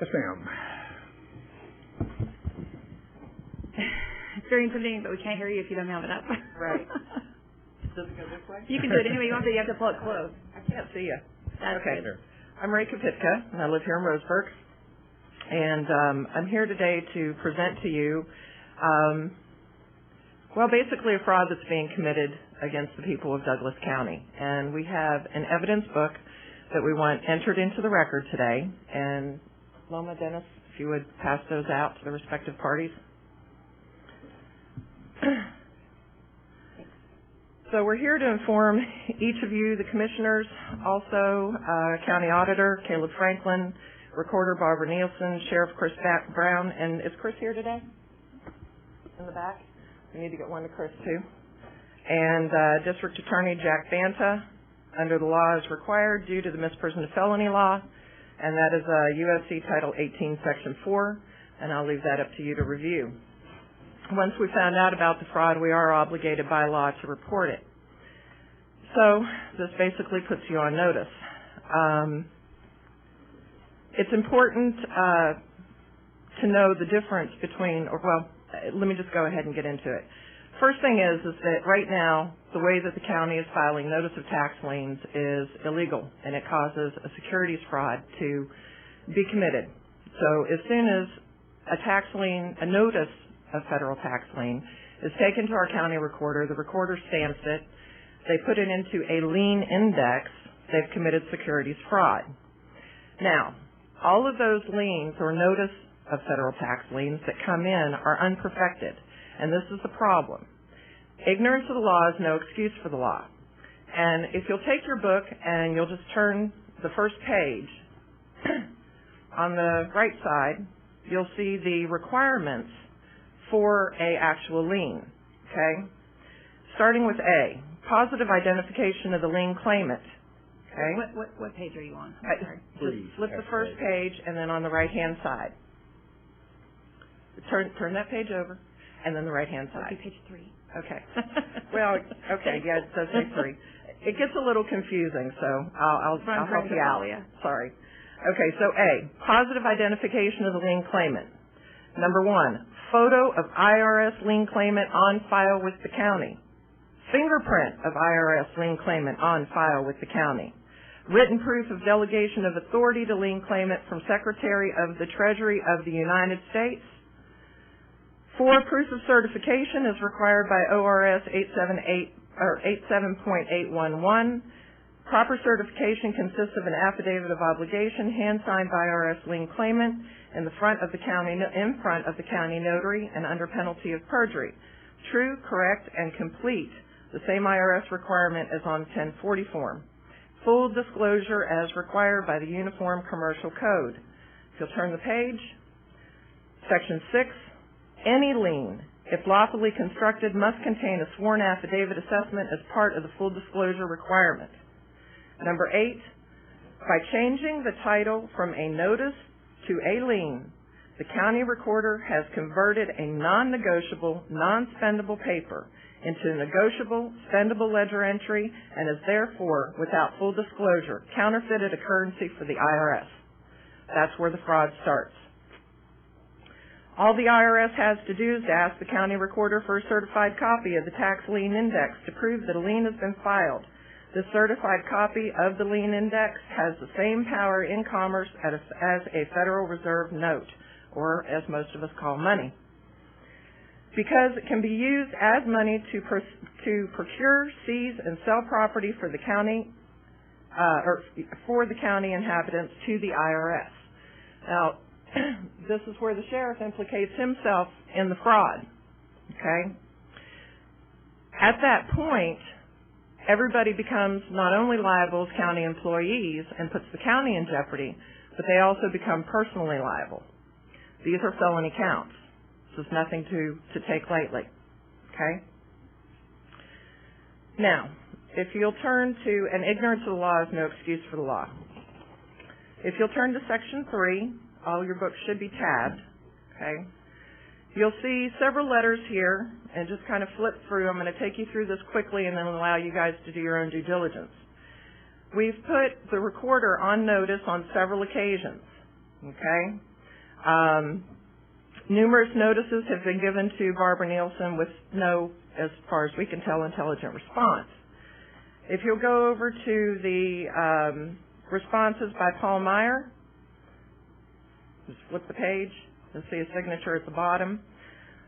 Yes, ma'am. It's very intimidating, but we can't hear you if you don't have it up. Right. Does it go this way? You can do it any way you want, but you have to pull it close. I can't see you. That's okay. Good. I'm Ray Kapitka, and I live here in Roseburg. And I'm here today to present to you, basically a fraud that's being committed against the people of Douglas County. And we have an evidence book that we want entered into the record today. And Loma, Dennis, if you would pass those out to the respective parties. So we're here to inform each of you, the commissioners, also County Auditor Caleb Franklin, Recorder Barbara Nielsen, Sheriff Chris Brown, and is Chris here today? In the back? We need to get one to Chris too. And District Attorney Jack Banta, under the law as required due to the misprision of felony law, and that is USC Title 18, Section 4, and I'll leave that up to you to review. Once we found out about the fraud, we are obligated by law to report it. So this basically puts you on notice. It's important to know the difference between, let me just go ahead and get into it. First thing is that right now, the way that the county is filing notice of tax liens is illegal, and it causes a securities fraud to be committed. So as soon as a tax lien, a notice of federal tax lien is taken to our county recorder, the recorder stamps it, they put it into a lien index, they've committed securities fraud. Now, all of those liens or notice of federal tax liens that come in are unperfected, and this is the problem. Ignorance of the law is no excuse for the law. And if you'll take your book and you'll just turn the first page, on the right side, you'll see the requirements for a actual lien, okay? Starting with A, positive identification of the lien claimant, okay? What page are you on? Just flip the first page and then on the right-hand side. Turn that page over and then the right-hand side. That'd be page 3. Okay. Well, okay, yeah, it says page 3. It gets a little confusing, so I'll help you out. Sorry. Okay, so A, positive identification of the lien claimant. Number 1, photo of IRS lien claimant on file with the county. Fingerprint of IRS lien claimant on file with the county. Written proof of delegation of authority to lien claimant from Secretary of the Treasury of the United States. 4, proof of certification is required by ORS 87.811. Proper certification consists of an affidavit of obligation hand-signed by IRS lien claimant in front of the county notary and under penalty of perjury. True, correct, and complete. The same IRS requirement as on 1040 form. Full disclosure as required by the Uniform Commercial Code. If you'll turn the page, Section 6, any lien, if lawfully constructed, must contain a sworn affidavit assessment as part of the full disclosure requirement. Number 8, by changing the title from a notice to a lien, the county recorder has converted a non-negotiable, non-spendable paper into a negotiable, spendable ledger entry and is therefore, without full disclosure, counterfeited a currency for the IRS. That's where the fraud starts. All the IRS has to do is to ask the county recorder for a certified copy of the tax lien index to prove that a lien has been filed. The certified copy of the lien index has the same power in commerce as a Federal Reserve note, or as most of us call money, because it can be used as money to procure, seize, and sell property for the county or for the county inhabitants to the IRS. Now, this is where the sheriff implicates himself in the fraud. Okay? At that point, everybody becomes not only liable as county employees and puts the county in jeopardy, but they also become personally liable. These are felony counts. This is nothing to take lightly. Okay? Now, if you'll turn to, and ignorance of the law is no excuse for the law. If you'll turn to Section 3, all your books should be tabbed. Okay? You'll see several letters here, and just kind of flip through. I'm going to take you through this quickly and then allow you guys to do your own due diligence. We've put the recorder on notice on several occasions. Okay? Numerous notices have been given to Barbara Nielsen with no, as far as we can tell, intelligent response. If you'll go over to the responses by Paul Meyer, just flip the page, you'll see a signature at the bottom.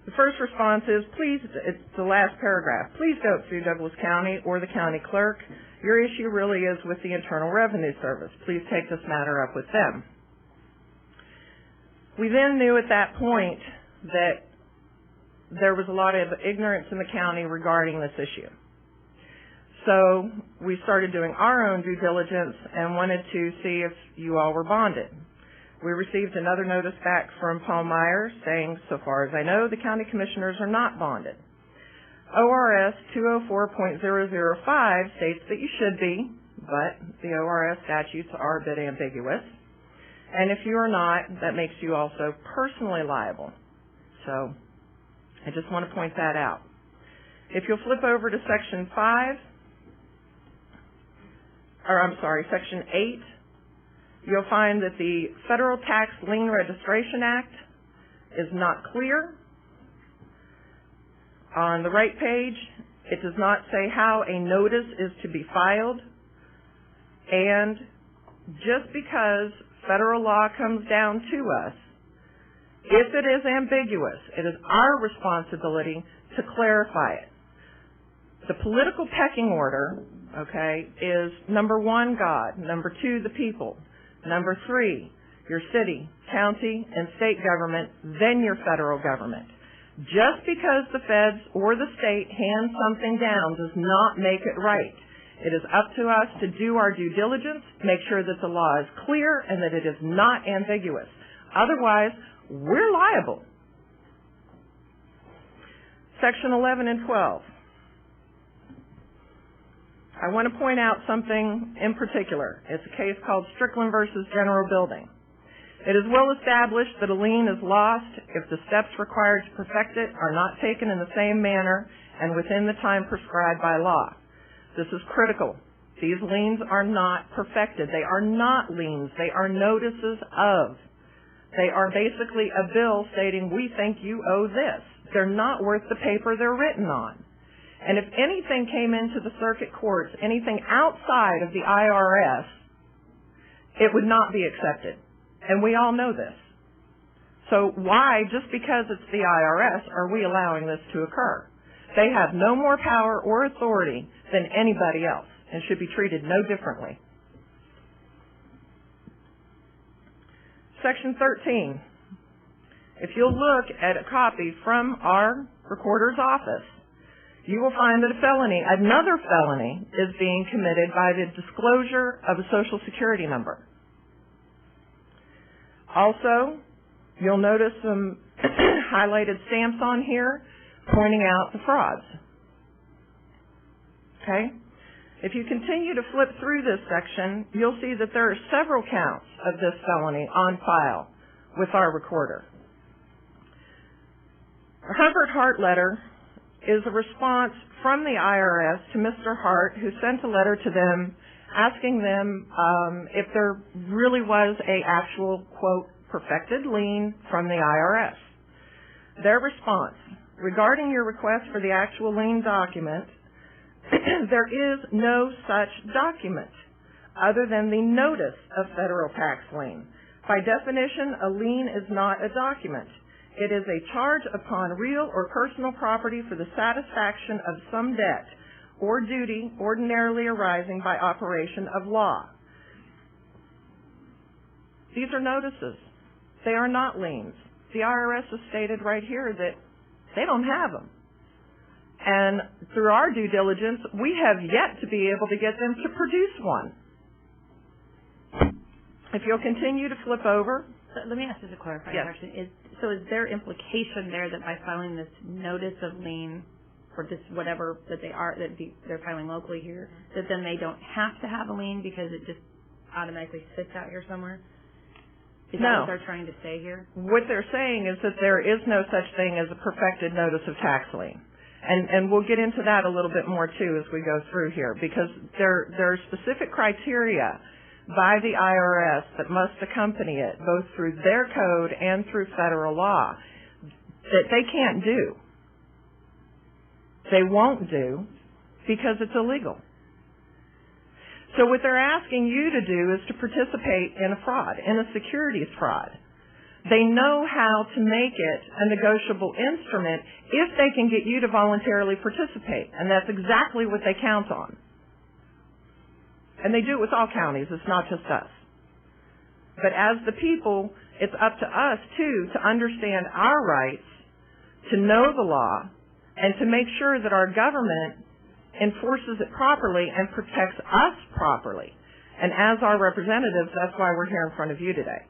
The first response is, please, it's the last paragraph, please don't sue Douglas County or the county clerk. Your issue really is with the Internal Revenue Service. Please take this matter up with them. We then knew at that point that there was a lot of ignorance in the county regarding this issue. So we started doing our own due diligence and wanted to see if you all were bonded. We received another notice back from Paul Meyer saying, so far as I know, the county commissioners are not bonded. ORS 204.005 states that you should be, but the ORS statutes are a bit ambiguous. And if you are not, that makes you also personally liable. So I just want to point that out. If you'll flip over to Section 8, you'll find that the Federal Tax Lien Registration Act is not clear. On the right page, it does not say how a notice is to be filed. And just because federal law comes down to us, if it is ambiguous, it is our responsibility to clarify it. The political pecking order, okay, is number 1, God, number 2, the people, number 3, your city, county, and state government, then your federal government. Just because the feds or the state hand something down does not make it right. It is up to us to do our due diligence, make sure that the law is clear and that it is not ambiguous. Otherwise, we're liable. Section 11 and 12. I want to point out something in particular. It's a case called Strickland versus General Building. It is well established that a lien is lost if the steps required to perfect it are not taken in the same manner and within the time prescribed by law. This is critical. These liens are not perfected. They are not liens. They are notices of. They are basically a bill stating, we think you owe this. They're not worth the paper they're written on. And if anything came into the circuit courts, anything outside of the IRS, it would not be accepted. And we all know this. So why, just because it's the IRS, are we allowing this to occur? They have no more power or authority than anybody else and should be treated no differently. Section 13. If you'll look at a copy from our recorder's office, you will find that another felony is being committed by the disclosure of a Social Security number. Also, you'll notice some highlighted stamps on here pointing out the frauds. Okay? If you continue to flip through this section, you'll see that there are several counts of this felony on file with our recorder. A Herbert Hart letter is a response from the IRS to Mr. Hart, who sent a letter to them asking them if there really was an actual, quote, perfected lien from the IRS. Their response, regarding your request for the actual lien document, there is no such document other than the notice of federal tax lien. By definition, a lien is not a document. It is a charge upon real or personal property for the satisfaction of some debt or duty ordinarily arising by operation of law. These are notices. They are not liens. The IRS has stated right here that they don't have them. And through our due diligence, we have yet to be able to get them to produce one. If you'll continue to flip over. So let me ask just a clarifying Yes. question. So is there implication there that by filing this notice of lien for just whatever that they're filing locally here, that then they don't have to have a lien because it just automatically sits out here somewhere? Is that what they're trying to say here? What they're saying is that there is no such thing as a perfected notice of tax lien. And we'll get into that a little bit more, too, as we go through here, because there are specific criteria by the IRS that must accompany it, both through their code and through federal law, that they can't do. They won't do because it's illegal. So what they're asking you to do is to participate in a fraud, in a securities fraud. They know how to make it a negotiable instrument if they can get you to voluntarily participate, and that's exactly what they count on. And they do it with all counties, it's not just us. But as the people, it's up to us, too, to understand our rights, to know the law, and to make sure that our government enforces it properly and protects us properly. And as our representatives, that's why we're here in front of you today.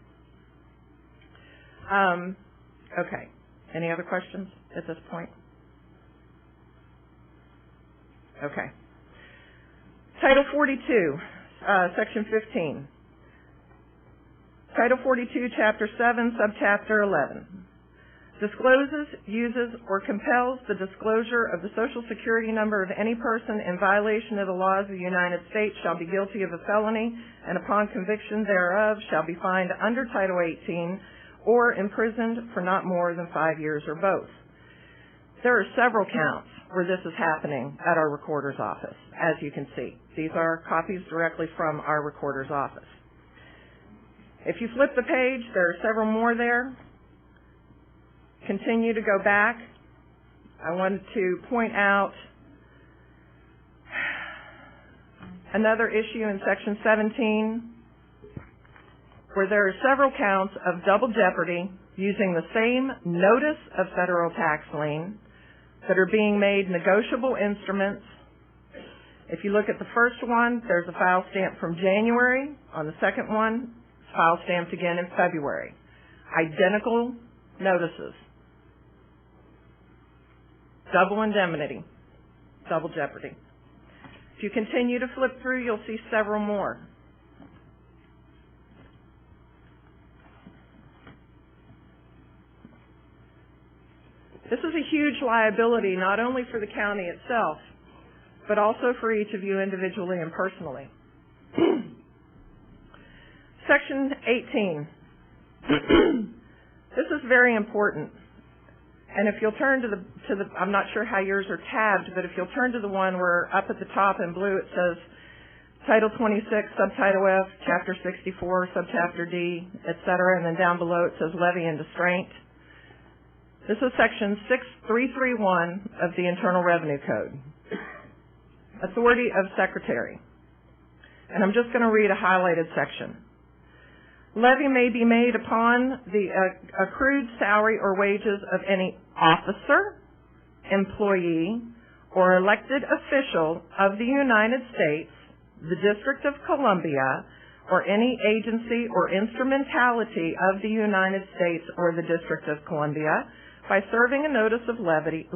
Okay. Any other questions at this point? Okay. Title 42, Section 15. Title 42, Chapter 7, Subchapter 11. Discloses, uses, or compels the disclosure of the Social Security number of any person in violation of the laws of the United States shall be guilty of a felony, and upon conviction thereof shall be fined under Title 18 or imprisoned for not more than 5 years or both. There are several counts where this is happening at our recorder's office, as you can see. These are copies directly from our recorder's office. If you flip the page, there are several more there. Continue to go back. I wanted to point out another issue in Section 17 where there are several counts of double jeopardy using the same notice of federal tax lien that are being made negotiable instruments. If you look at the first one, there's a file stamp from January. On the second one, it's file stamped again in February. Identical notices. Double indemnity, double jeopardy. If you continue to flip through, you'll see several more. This is a huge liability, not only for the county itself, but also for each of you individually and personally. Section 18. This is very important. And if you'll turn to the, I'm not sure how yours are tabbed, but if you'll turn to the one where up at the top in blue it says Title 26, Subtitle F, Chapter 64, Subchapter D, etc., and then down below it says Levy and Distraint. This is Section 6331 of the Internal Revenue Code. Authority of Secretary. And I'm just going to read a highlighted section. Levy may be made upon the accrued salary or wages of any officer, employee, or elected official of the United States, the District of Columbia, or any agency or instrumentality of the United States or the District of Columbia by serving a notice of levy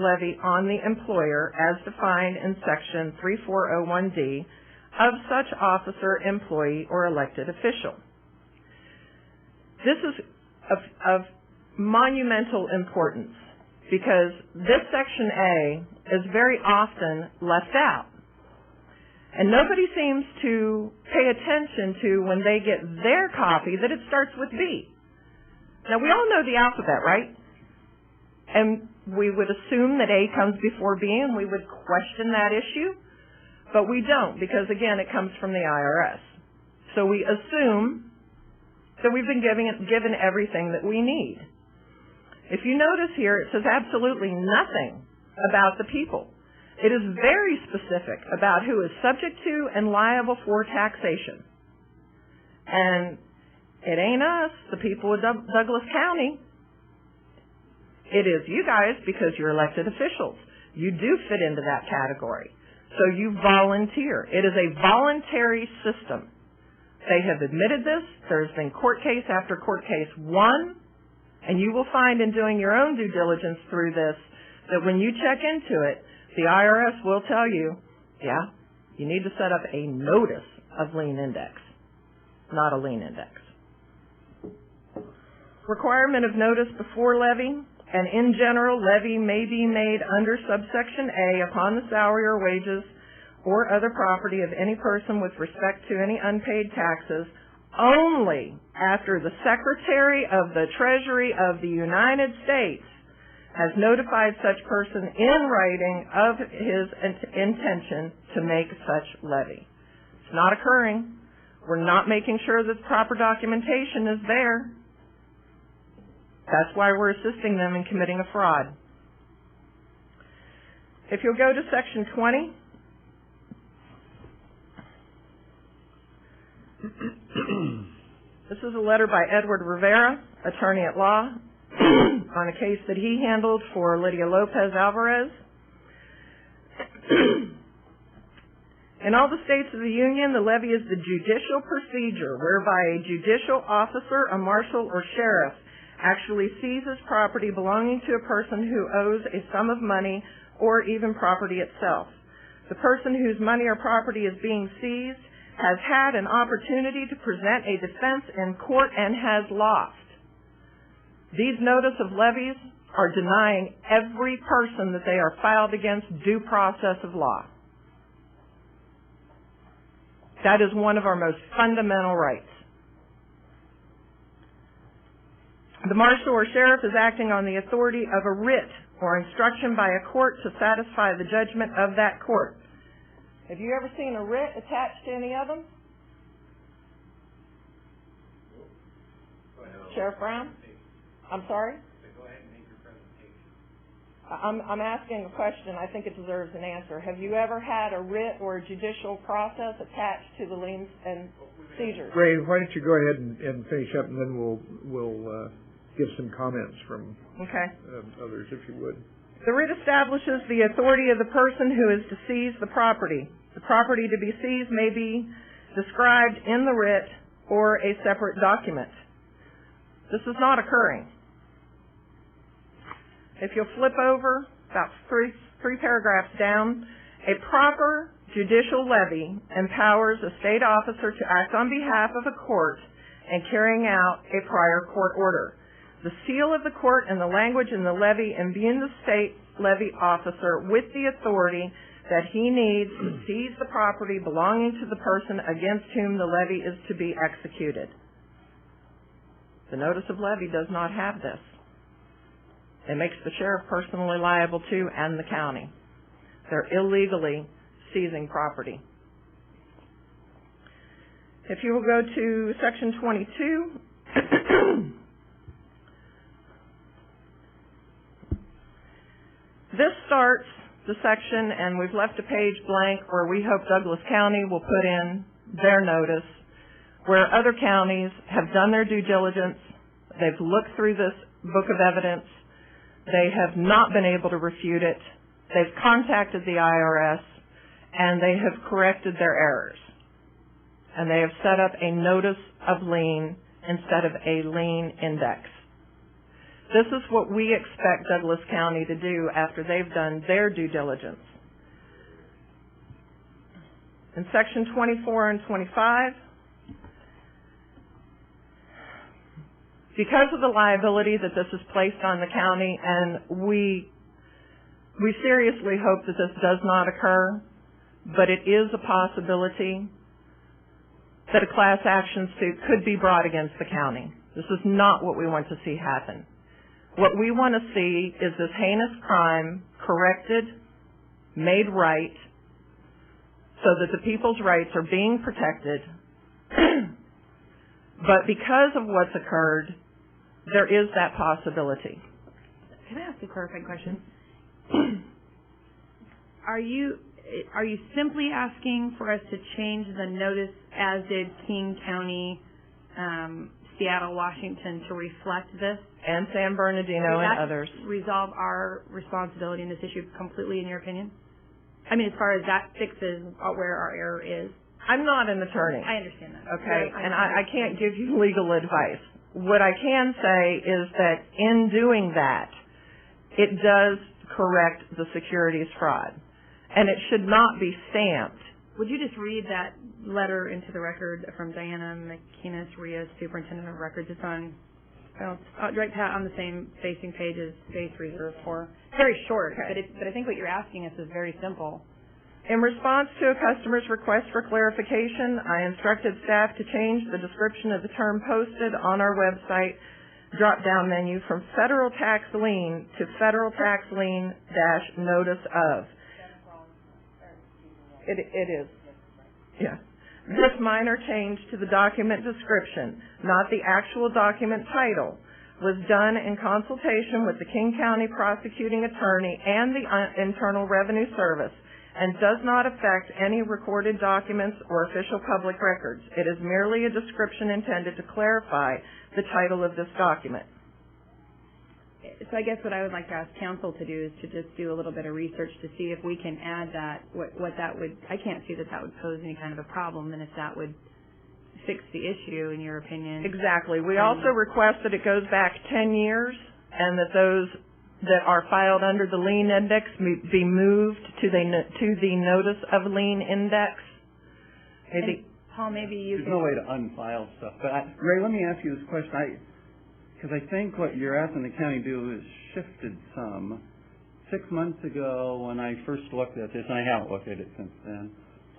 on the employer as defined in Section 3401D of such officer, employee, or elected official. This is of monumental importance because this Section A is very often left out. And nobody seems to pay attention to when they get their copy that it starts with B. Now, we all know the alphabet, right? And we would assume that A comes before B and we would question that issue, but we don't because, again, it comes from the IRS. So we assume that we've been given everything that we need. If you notice here, it says absolutely nothing about the people. It is very specific about who is subject to and liable for taxation. And it ain't us, the people of Douglas County. It is you guys because you're elected officials. You do fit into that category. So you volunteer. It is a voluntary system. They have admitted this. There's been court case after court case won. And you will find in doing your own due diligence through this that when you check into it, the IRS will tell you, yeah, you need to set up a notice of lien index, not a lien index. Requirement of notice before levy, and in general, levy may be made under subsection A upon the salary or wages or other property of any person with respect to any unpaid taxes only after the Secretary of the Treasury of the United States has notified such person in writing of his intention to make such levy. It's not occurring. We're not making sure that the proper documentation is there. That's why we're assisting them in committing a fraud. If you'll go to Section 20, this is a letter by Edward Rivera, attorney at law, on a case that he handled for Lydia Lopez Alvarez. In all the states of the Union, the levy is the judicial procedure whereby a judicial officer, a marshal, or sheriff actually seizes property belonging to a person who owes a sum of money or even property itself. The person whose money or property is being seized has had an opportunity to present a defense in court and has lost. These notice of levies are denying every person that they are filed against due process of law. That is one of our most fundamental rights. The marshal or sheriff is acting on the authority of a writ or instruction by a court to satisfy the judgment of that court. Have you ever seen a writ attached to any of them? Sheriff Brown? I'm sorry? Go ahead and make your presentation. I'm asking a question. I think it deserves an answer. Have you ever had a writ or a judicial process attached to the liens and seizures? Ray, why don't you go ahead and finish up, and then we'll give some comments from others, if you would. The writ establishes the authority of the person who is to seize the property. The property to be seized may be described in the writ or a separate document. This is not occurring. If you'll flip over about three paragraphs down, a proper judicial levy empowers a state officer to act on behalf of a court in carrying out a prior court order. The seal of the court and the language in the levy imbue the state levy officer with the authority that he needs to seize the property belonging to the person against whom the levy is to be executed. The notice of levy does not have this. It makes the sheriff personally liable too, and the county. They're illegally seizing property. If you will go to Section 22, this starts the section, and we've left a page blank where we hope Douglas County will put in their notice, where other counties have done their due diligence, they've looked through this book of evidence, they have not been able to refute it, they've contacted the IRS, and they have corrected their errors. And they have set up a notice of lien instead of a lien index. This is what we expect Douglas County to do after they've done their due diligence. In Section 24 and 25, because of the liability that this is placed on the county, and we seriously hope that this does not occur, but it is a possibility that a class action suit could be brought against the county. This is not what we want to see happen. What we want to see is this heinous crime corrected, made right, so that the people's rights are being protected. But because of what's occurred, there is that possibility. Can I ask a clarifying question? Are you simply asking for us to change the notice, as did King County, Seattle, Washington, to reflect this? And San Bernardino and others. Resolve our responsibility in this issue completely, in your opinion? I mean, as far as that fixes where our error is. I'm not an attorney. I understand that. Okay, and I can't give you legal advice. What I can say is that in doing that, it does correct the securities fraud. And it should not be stamped. Would you just read that letter into the record from Diana McInnes-Rios, Superintendent of Records? It's on, right on the same facing page as Space Reserve 4. Very short, but I think what you're asking us is very simple. In response to a customer's request for clarification, I instructed staff to change the description of the term posted on our website drop-down menu from federal tax lien to federal tax lien - notice of. It is. Yeah. This minor change to the document description, not the actual document title, was done in consultation with the King County Prosecuting Attorney and the Internal Revenue Service, and does not affect any recorded documents or official public records. It is merely a description intended to clarify the title of this document. So I guess what I would like to ask counsel to do is to just do a little bit of research to see if we can add that, what that would, I can't see that would pose any kind of a problem, and if that would fix the issue, in your opinion. Exactly. We also request that it goes back 10 years, and that those that are filed under the lien index be moved to the notice of lien index. Paul, maybe you There's no way to unfile stuff. But Ray, let me ask you this question. Because I think what you're asking the county to do is shifted some. 6 months ago, when I first looked at this, and I haven't looked at it since then,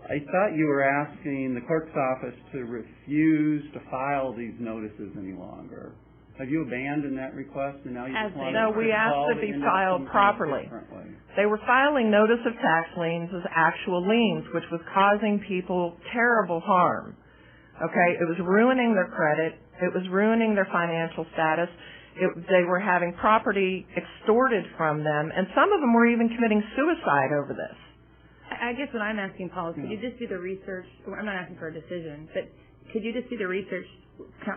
I thought you were asking the clerk's office to refuse to file these notices any longer. Have you abandoned that request, and now you just want No, we asked to be filed properly. They were filing notice of tax liens as actual liens, which was causing people terrible harm. Okay, it was ruining their credit. It was ruining their financial status. They were having property extorted from them, and some of them were even committing suicide over this. I guess what I'm asking, Paul, is could you just do the research? I'm not asking for a decision, but could you just do the research,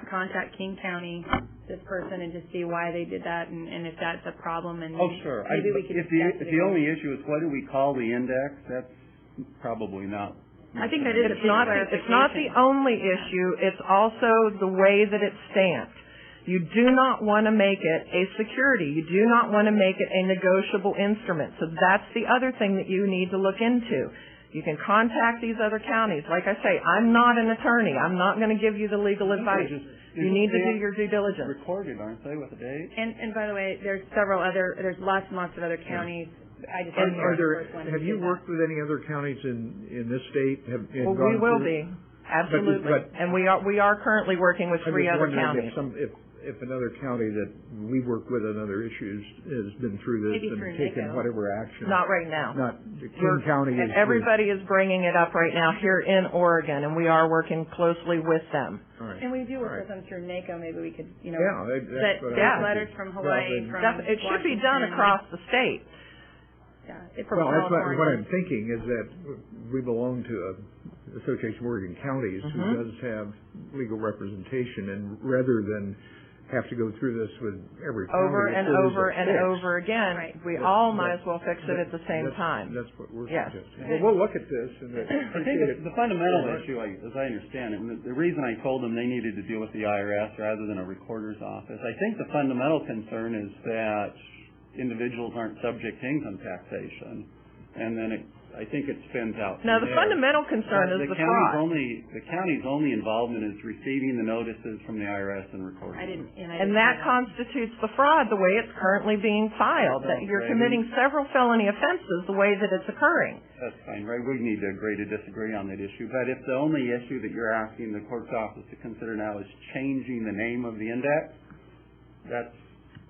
contact King County, this person, and just see why they did that, and if that's a problem? And sure. Maybe we could. If the only issue is what do we call the index, that's probably not. I think that is it's not the only issue. It's also the way that it's stamped. You do not want to make it a security. You do not want to make it a negotiable instrument. So that's the other thing that you need to look into. You can contact these other counties. Like I say, I'm not an attorney. I'm not going to give you the legal advice. You need to do your due diligence. Recorded, aren't they, with a date? And by the way, there's lots and lots of other counties. I just have you worked with any other counties in this state? Well, we will be. Absolutely. And we are currently working with 3 other counties. If another county that we work with on other issues has been through this and taken whatever action. Not right now. Not the King County. Everybody is bringing it up right now here in Oregon, and we are working closely with them. Right. And we do work with them through NACO. Maybe we could, letters from Hawaii, it should be done across the state. Yeah. Well, that's what I'm thinking is that we belong to an Association of Oregon Counties who does have legal representation, and rather than have to go through this with every county over and over again, we all might as well fix it at the same time. That's what we're suggesting. Well, we'll look at this. And I think the fundamental issue, as I understand it, and the reason I told them they needed to deal with the IRS rather than a recorder's office, I think the fundamental concern is that individuals aren't subject to income taxation, and then I think it spins out. Now, the fundamental concern is the fraud. The county's only involvement is receiving the notices from the IRS and recording. And that constitutes the fraud the way it's currently being filed, that you're committing several felony offenses the way that it's occurring. That's fine, right? We need to agree to disagree on that issue. But if the only issue that you're asking the clerk's office to consider now is changing the name of the index,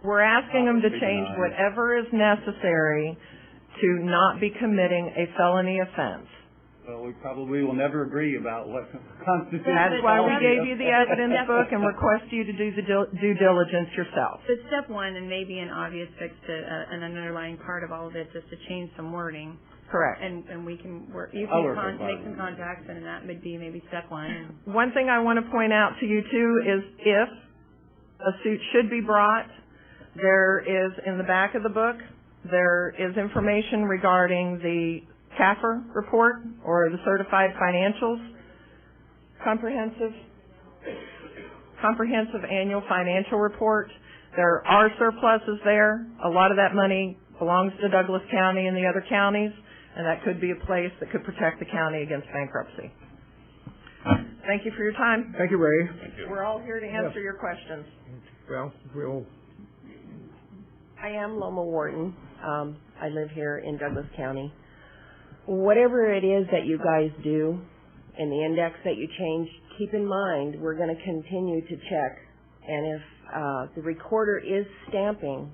we're asking them to change whatever is necessary to not be committing a felony offense. Well, we probably will never agree about what constitutes. That's why we gave you the evidence book and request you to do the due diligence yourself. So step 1, and maybe an obvious fix to an underlying part of all of this, is to change some wording. Correct. And we can work. You can make some contacts, and that would be maybe step 1. One thing I want to point out to you too is if a suit should be brought, there is in the back of the book. There is information regarding the CAFR report, or the Certified Financials, comprehensive annual financial report. There are surpluses there. A lot of that money belongs to Douglas County and the other counties, and that could be a place that could protect the county against bankruptcy. Thank you for your time. Thank you, Ray. Thank you. We're all here to answer your questions. Well, I am Loma Wharton. I live here in Douglas County. whatever it is that you guys do and the index that you change, keep in mind we're going to continue to check. And if the recorder is stamping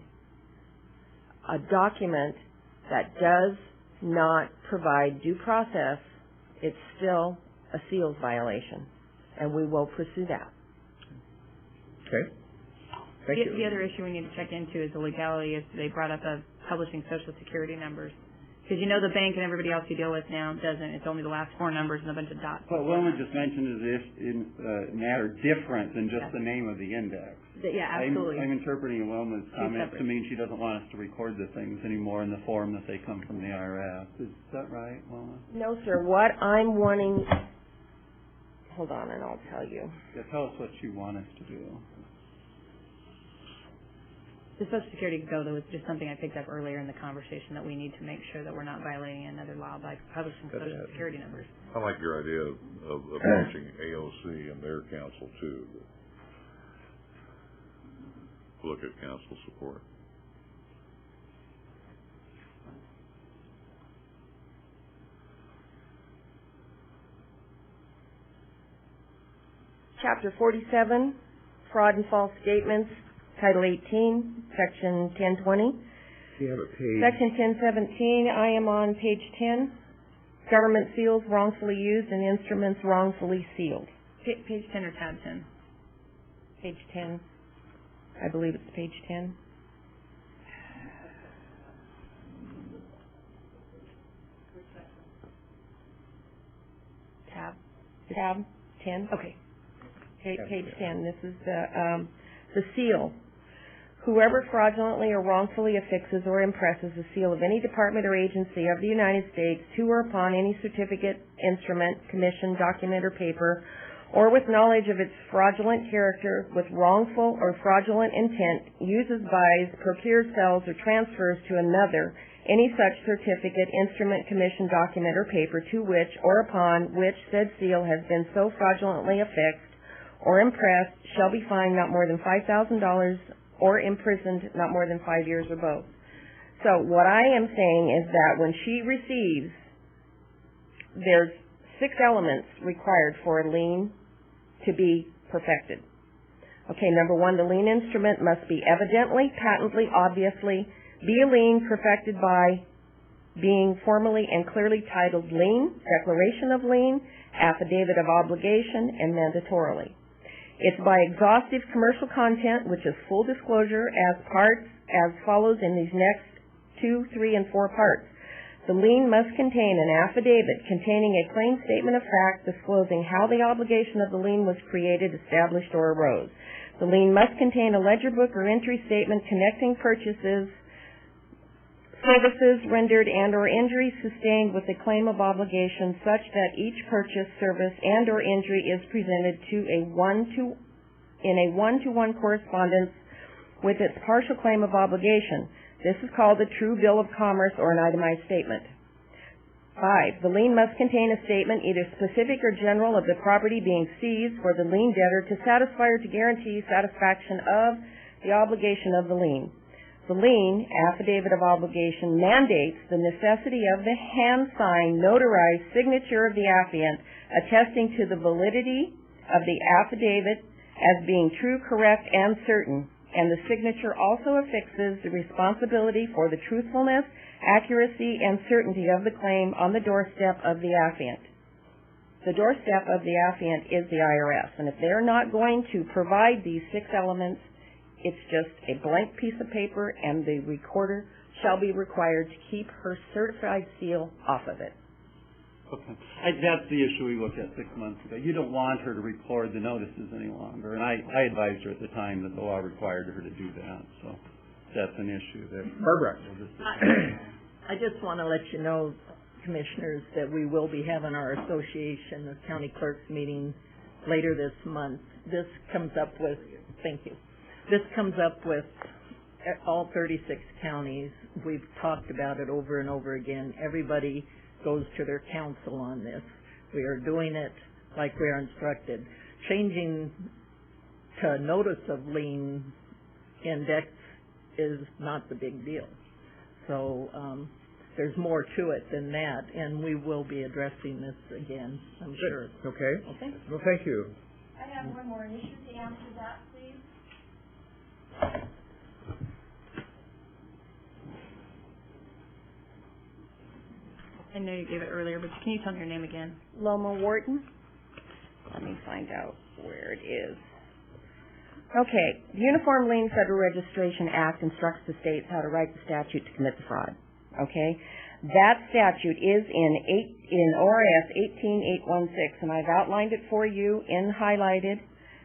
a document that does not provide due process, it's still a seals violation, and we will pursue that. Okay. Thank you. The other issue we need to check into is the legality. Is they brought up of publishing Social Security numbers. Because you know the bank and everybody else you deal with now doesn't. It's only the last 4 numbers and a bunch of dots. But Wilma just mentioned is if matter different than just the name of the index. Yeah, absolutely. I'm interpreting Wilma's comment to mean she doesn't want us to record the things anymore in the form that they come from the IRS. Is that right, Wilma? No, sir. What I'm wanting... Hold on, and I'll tell you. Yeah, tell us what you want us to do. The Social Security go, though, is just something I picked up earlier in the conversation that we need to make sure that we're not violating another law by publishing Social Security numbers. I like your idea of approaching AOC and their counsel, too. Look at counsel support. Chapter 47, Fraud and False Statements, Title 18, Section 1020. You have a page. Section 1017, I am on page 10. Government seals wrongfully used and instruments wrongfully sealed. Page 10 or tab 10? Page 10. I believe it's page 10. Tab 10. Okay. Page 10. This is the seal. Whoever fraudulently or wrongfully affixes or impresses the seal of any department or agency of the United States to or upon any certificate, instrument, commission, document, or paper, or with knowledge of its fraudulent character, with wrongful or fraudulent intent, uses, buys, procures, sells, or transfers to another any such certificate, instrument, commission, document, or paper to which or upon which said seal has been so fraudulently affixed or impressed shall be fined not more than $5,000 or imprisoned not more than 5 years or both. So what I am saying is that when she receives, there's 6 elements required for a lien to be perfected. Okay, number 1, the lien instrument must be evidently, patently, obviously, be a lien perfected by being formally and clearly titled lien, declaration of lien, affidavit of obligation, and mandatorily. It's by exhaustive commercial content, which is full disclosure as follows in these next 2, 3, and 4 parts. The lien must contain an affidavit containing a plain statement of fact disclosing how the obligation of the lien was created, established, or arose. The lien must contain a ledger book or entry statement connecting purchases, services rendered, and or injuries sustained with a claim of obligation such that each purchase, service, and or injury is presented in a one-to-one correspondence with its partial claim of obligation. This is called a true bill of commerce or an itemized statement. 5. The lien must contain a statement, either specific or general, of the property being seized for the lien debtor to satisfy or to guarantee satisfaction of the obligation of the lien. The lien, affidavit of obligation, mandates the necessity of the hand-signed, notarized signature of the affiant attesting to the validity of the affidavit as being true, correct, and certain, and the signature also affixes the responsibility for the truthfulness, accuracy, and certainty of the claim on the doorstep of the affiant. The doorstep of the affiant is the IRS, and if they're not going to provide these 6 elements, it's just a blank piece of paper, and the recorder shall be required to keep her certified seal off of it. Okay. That's the issue we looked at 6 months ago. You don't want her to record the notices any longer, and I advised her at the time that the law required her to do that, so that's an issue there. Barbara. I just want to let you know, Commissioners, that we will be having our Association of County Clerks meeting later this month. This comes up with, thank you. This comes up with all 36 counties. We've talked about it over and over again. Everybody goes to their counsel on this. We are doing it like we are instructed. Changing to notice of lien index is not the big deal. So there's more to it than that, and we will be addressing this again, I'm sure. Okay. Okay. Well, thank you. I have one more issue to answer that, please. I know you gave it earlier, but can you tell me your name again? Loma Wharton. Let me find out where it is. Okay, the Uniform Lien Federal Registration Act instructs the states how to write the statute to commit the fraud. Okay, that statute is in ORS 18816, and I've outlined it for you and highlighted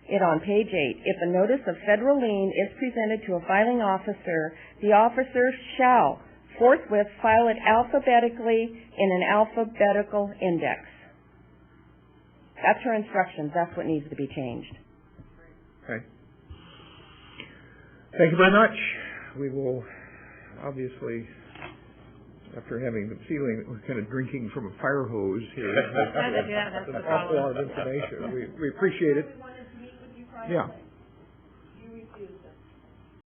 it on page 8. If a notice of federal lien is presented to a filing officer, the officer shall forthwith file it alphabetically in an alphabetical index. That's her instructions. That's what needs to be changed. Okay. Thank you very much. We will obviously, after having the feeling that we're kind of drinking from a fire hose here, Yeah, that's an the awful lot of problem. information. We appreciate it.